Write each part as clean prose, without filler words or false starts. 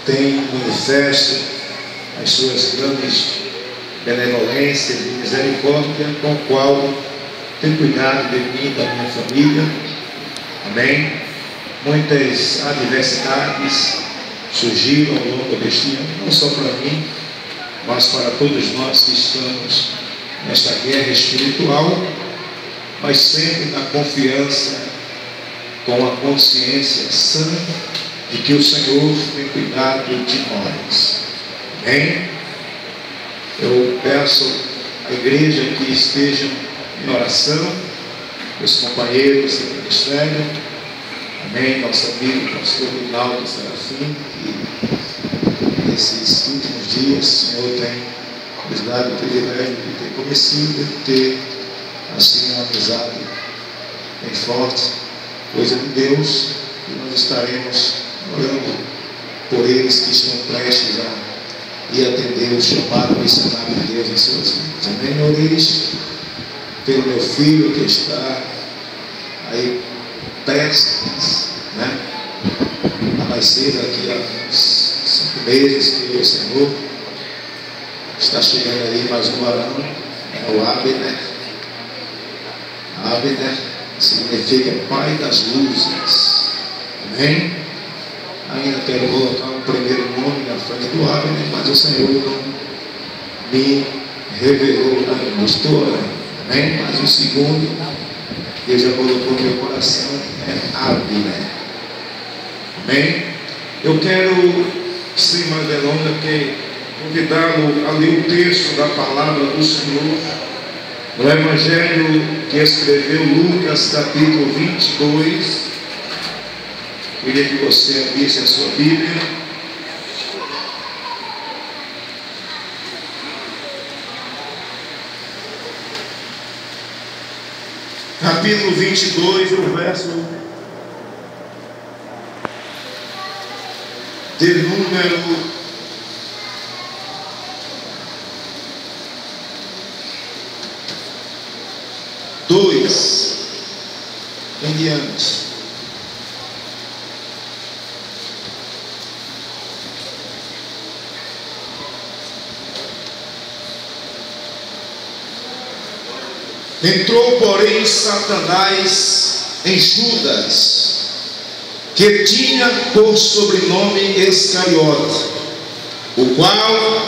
tem manifesto as suas grandes benevolências e misericórdia, com o qual tem cuidado de mim e da minha família. Amém? Muitas adversidades surgiram ao longo deste ano, não só para mim, mas para todos nós que estamos nesta guerra espiritual, mas sempre na confiança, com a consciência sã de que o Senhor tem cuidado de nós. Amém? Eu peço à igreja que estejam em oração, os companheiros do ministério. Amém? Nosso amigo pastor Rinaldo Serafim, que nesses últimos dias o Senhor tem nos dado o privilégio de ter conhecido, de ter assim uma amizade bem forte, coisa de Deus, e nós estaremos orando por eles que estão prestes a ir atender o chamado missionário de Deus em suas vidas. Amém? Oreis pelo meu filho que está aí prestes, né, a nascer daqui a uns 5 meses, que o Senhor está chegando aí mais um varão, o Abner. Abner significa pai das luzes. Amém? Ainda quero colocar um primeiro nome na frente do Abner, mas o Senhor não me revelou ainda. Estou orando. Amém? Mas o segundo, Deus já colocou no meu coração, é Abner. Amém? Eu quero, sem mais delongas, convidá-lo a ler o texto da palavra do Senhor no Evangelho que escreveu Lucas, capítulo 22. Queria que você abrisse a sua Bíblia. Capítulo 22, o verso de número 2 em diante. Entrou, porém, Satanás em Judas, que tinha por sobrenome Iscariote, o qual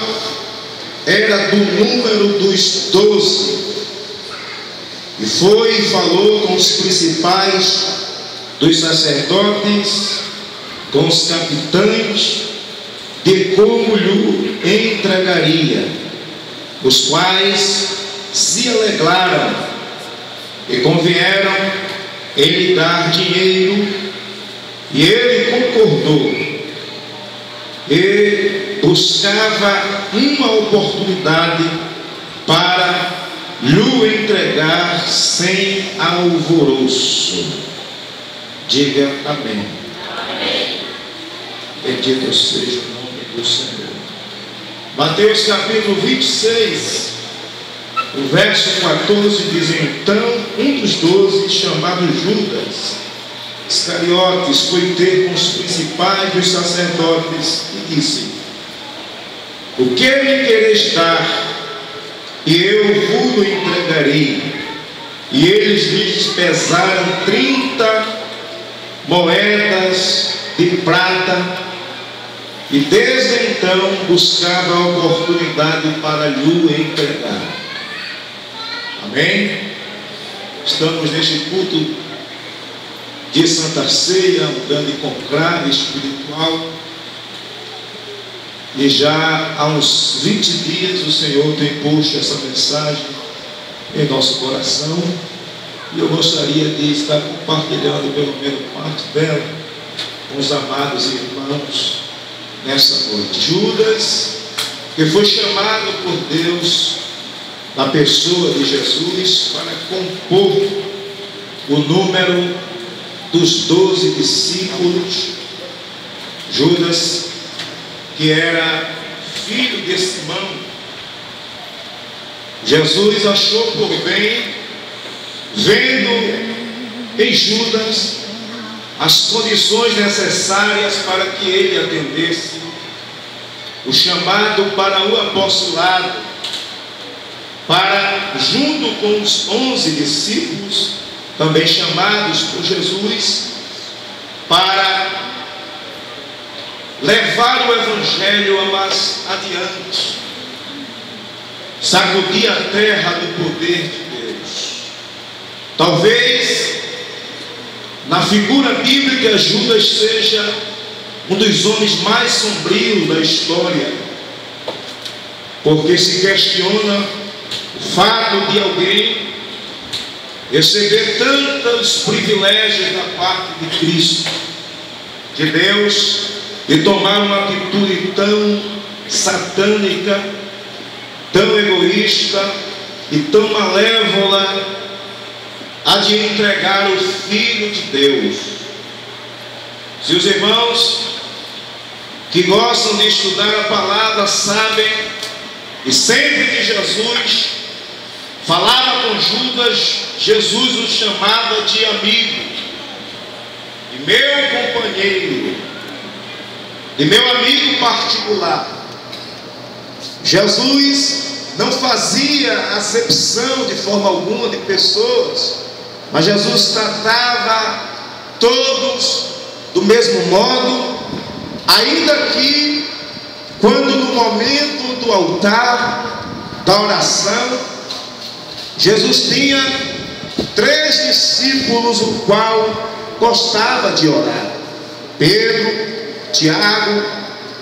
era do número dos 12. E foi e falou com os principais dos sacerdotes, com os capitães, de como lhe entregaria, os quais se alegraram e convieram em lhe dar dinheiro, e ele concordou e buscava uma oportunidade para lhe entregar sem alvoroço. Diga amém. Amém. Bendito seja o nome do Senhor. Mateus capítulo 26, o verso 14 diz: então um dos 12, chamado Judas Iscariotes, foi ter com os principais dos sacerdotes e disse: o que me quereis dar? E eu vos entregarei. E eles lhes pesaram 30 moedas de prata, e desde então buscava a oportunidade para lhe entregar. Amém? Estamos neste culto de Santa Ceia, um grande conclave espiritual. E já há uns 20 dias o Senhor tem posto essa mensagem em nosso coração, e eu gostaria de estar compartilhando pelo menos parte dela com os amados irmãos nessa noite. Judas, que foi chamado por Deus na pessoa de Jesus para compor o número dos 12 discípulos. Judas, que era filho de Simão, Jesus achou por bem, vendo em Judas as condições necessárias para que ele atendesse o chamado para o apostolado, para, junto com os 11 discípulos, também chamados por Jesus, para levar o Evangelho a mais adiante, sacudir a terra do poder de Deus. Talvez, na figura bíblica, Judas seja um dos homens mais sombrios da história, porque se questiona o fato de alguém receber tantos privilégios da parte de Cristo, de Deus, de tomar uma atitude tão satânica, tão egoísta e tão malévola, a de entregar o Filho de Deus. Se os irmãos que gostam de estudar a palavra sabem, e sempre que Jesus falava com Judas, Jesus o chamava de amigo, de meu companheiro, de meu amigo particular. Jesus não fazia acepção de forma alguma de pessoas, mas Jesus tratava todos do mesmo modo, ainda que quando no momento do altar, da oração, Jesus tinha 3 discípulos o qual gostava de orar: Pedro, Tiago,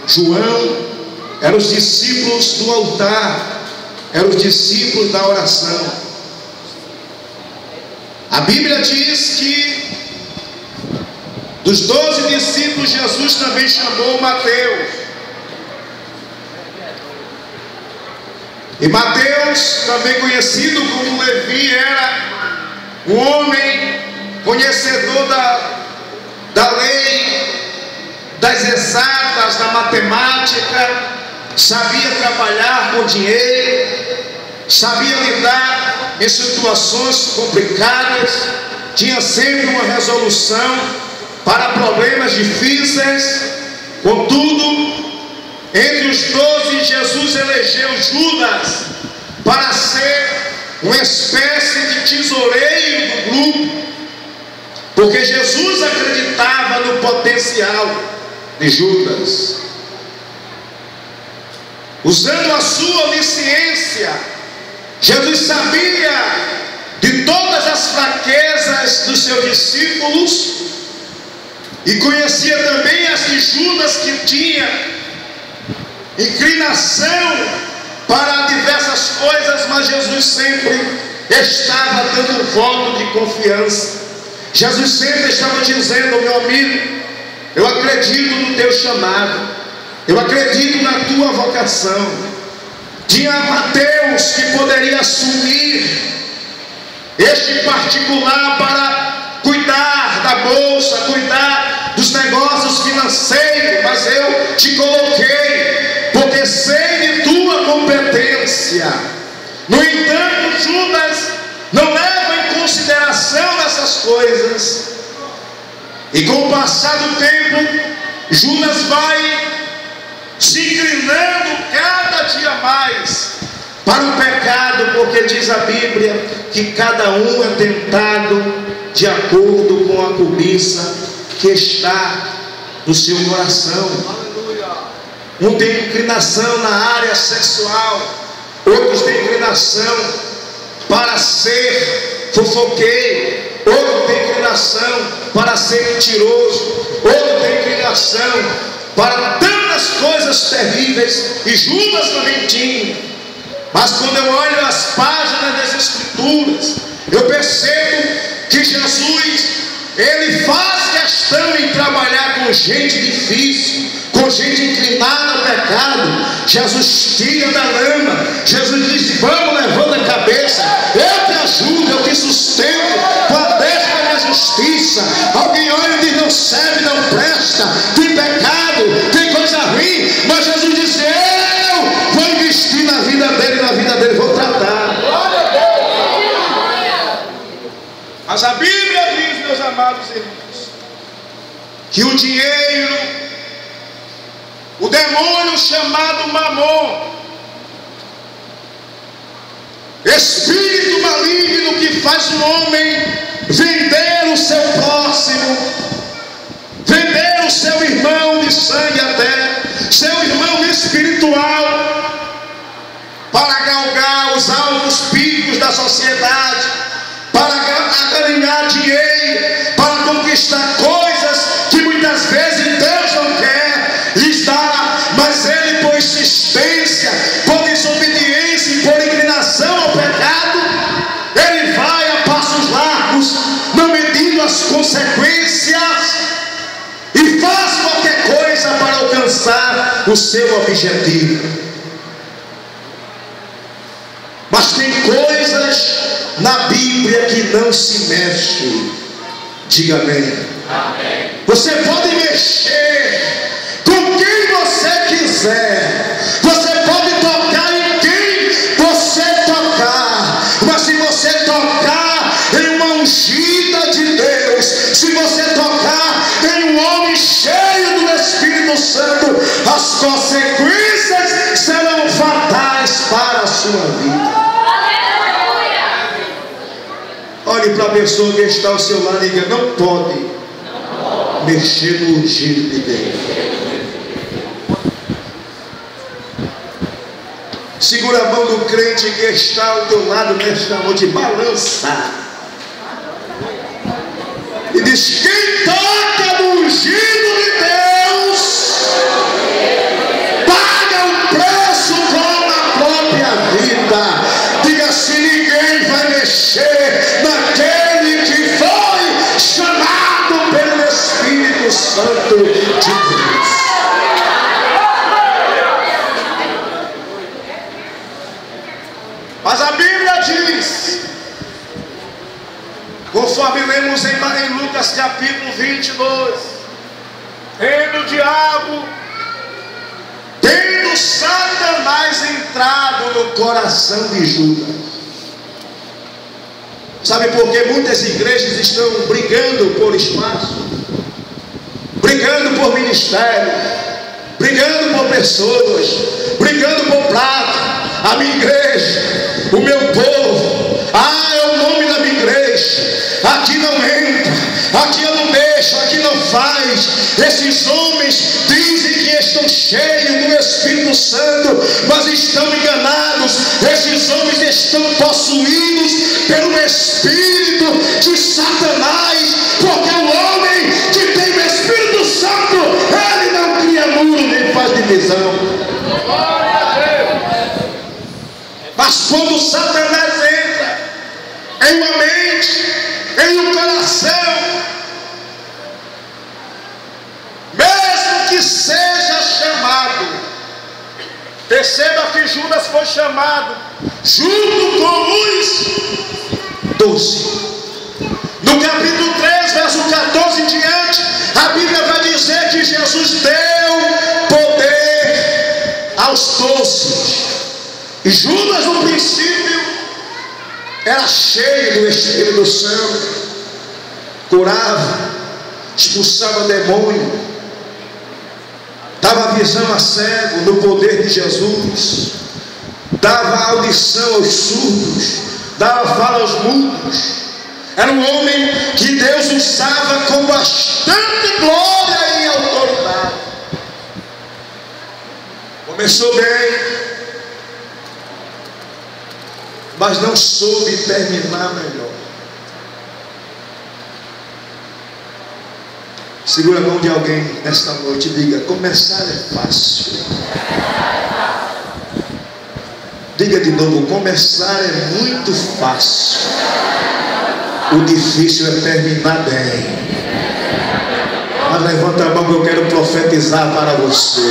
João. Eram os discípulos do altar, eram os discípulos da oração. A Bíblia diz que dos 12 discípulos, Jesus também chamou Mateus. E Mateus, também conhecido como Levi, era um homem conhecedor da lei, das exatas, da matemática, sabia trabalhar com dinheiro, sabia lidar em situações complicadas, tinha sempre uma resolução para problemas difíceis. Contudo, entre os 12, Jesus elegeu Judas para ser uma espécie de tesoureiro do grupo, porque Jesus acreditava no potencial de Judas. Usando a sua onisciência, Jesus sabia de todas as fraquezas dos seus discípulos e conhecia também as de Judas, que tinha inclinação para diversas coisas, mas Jesus sempre estava dando um voto de confiança. Jesus sempre estava dizendo: meu amigo, eu acredito no teu chamado, eu acredito na tua vocação. Tinha Mateus, que poderia assumir este particular para cuidar da bolsa, cuidar dos negócios financeiros, mas eu te coloquei porque sei de tua competência. No entanto, Judas não leva em consideração essas coisas, e com o passar do tempo, Judas vai se inclinando cada dia mais para o pecado, porque diz a Bíblia que cada um é tentado de acordo com a cobiça que está no seu coração. Um tem inclinação na área sexual, outros têm inclinação para ser fofoqueiro, outro tem inclinação para ser mentiroso, outro tem inclinação para tantas coisas terríveis, e Judas também tinha. Mas quando eu olho as páginas das Escrituras, eu percebo que Jesus, ele faz questão em trabalhar com gente difícil, com gente inclinada ao pecado. Jesus tira da lama, Jesus diz: vamos, levanta a cabeça, eu te ajudo, eu te sustento com a destra da minha justiça. Alguém olha e diz: não serve, não presta, tem pecado, tem coisa ruim, mas Jesus diz: eu vou investir na vida dele, vou tratar. Mas a Bíblia diz, meus amados irmãos, que o dinheiro o demônio chamado Mamon, espírito maligno que faz o homem vender o seu próximo, vender o seu irmão de sangue até, seu irmão espiritual, para galgar os altos picos da sociedade, para ganhar dinheiro, para conquistar coisas que muitas vezes Deus não quer lhes dar, mas ele, por insistência, por desobediência e por inclinação ao pecado, ele vai a passos largos, não medindo as consequências, e faz qualquer coisa para alcançar o seu objetivo. Mas tem coisas na Bíblia que não se mexe. Diga amém. Amém. Você pode mexer com quem você quiser, você pode tocar em quem você tocar, mas se você tocar em uma ungida de Deus, se você tocar em um homem cheio do Espírito Santo, as consequências serão fatais para a sua vida. Olhe para a pessoa que está ao seu lado e diga: não pode mexer no ungido de Deus. Segura a mão do crente que está ao teu lado nesta noite, balança e diz: quem toca no ungido de Deus paga o preço com a própria vida. Diga assim: ninguém vai mexer naquele que foi chamado pelo Espírito Santo de Deus. Mas a Bíblia diz, conforme lemos em Lucas capítulo 22, tendo Satanás entrado no coração de Judas. Sabe por que muitas igrejas estão brigando por espaço, brigando por ministério, brigando por pessoas, brigando por prato? A minha igreja, o meu povo, é o nome da minha igreja, aqui não entra, aqui eu não deixo, aqui não faz. Esses homens dizem que estão cheios do Espírito Santo, mas estão enganados. Esses homens estão possuídos pelo Espírito de Satanás, porque o homem que tem o Espírito Santo, ele não cria muro nem faz divisão. Mas quando Satanás entra em uma mente, em um coração, mesmo que seja chamado, perceba que Judas foi chamado junto com os 12. No capítulo 3, verso 14 em diante, a Bíblia vai dizer que Jesus deu poder aos 12. E Judas, no princípio, era cheio do Espírito Santo, curava, expulsava demônio, dava visão a cego no poder de Jesus, dava audição aos surdos, dava fala aos mudos. Era um homem que Deus usava com bastante glória e autoridade. Começou bem, mas não soube terminar melhor. Segura a mão de alguém nesta noite e diga: começar é fácil. Diga de novo: começar é muito fácil, o difícil é terminar bem. Mas levanta a mão que eu quero profetizar para você.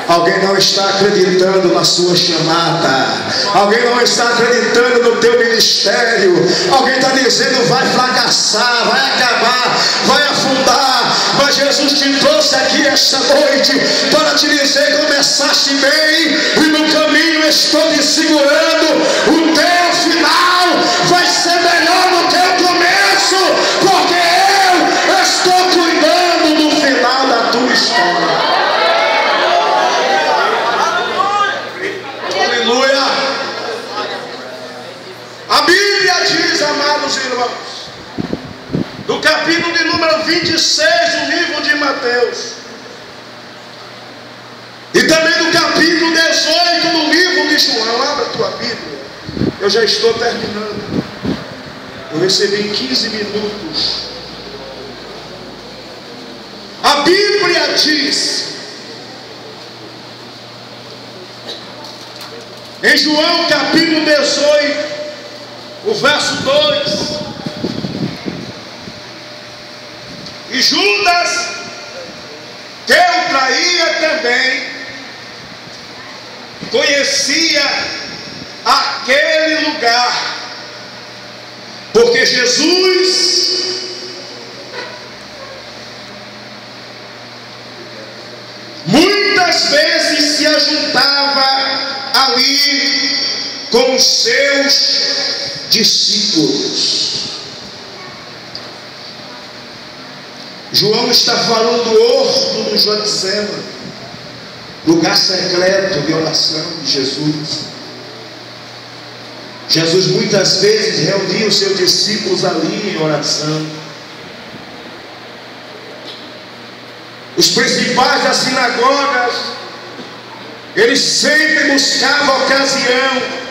Alguém não está acreditando na sua chamada, alguém não está acreditando no teu ministério, alguém está dizendo: vai fracassar, vai acabar, vai afundar. Mas Jesus te trouxe aqui esta noite para te dizer: começaste bem e no caminho estou te segurando. O teu final vai ser melhor do que o começo, porque eu estou cuidando do final da tua história. capítulo de número 26 do livro de Mateus, e também no capítulo 18 do livro de João. Abra a tua Bíblia, eu já estou terminando, eu recebi em 15 minutos. A Bíblia diz, em João capítulo 18, o verso 2: e Judas, que o traía também, conhecia aquele lugar, porque Jesus muitas vezes se ajuntava ali com os seus discípulos. João está falando do horto do Getsemane, lugar secreto de oração de Jesus. Jesus muitas vezes reunia os seus discípulos ali em oração. Os principais das sinagogas, eles sempre buscavam ocasião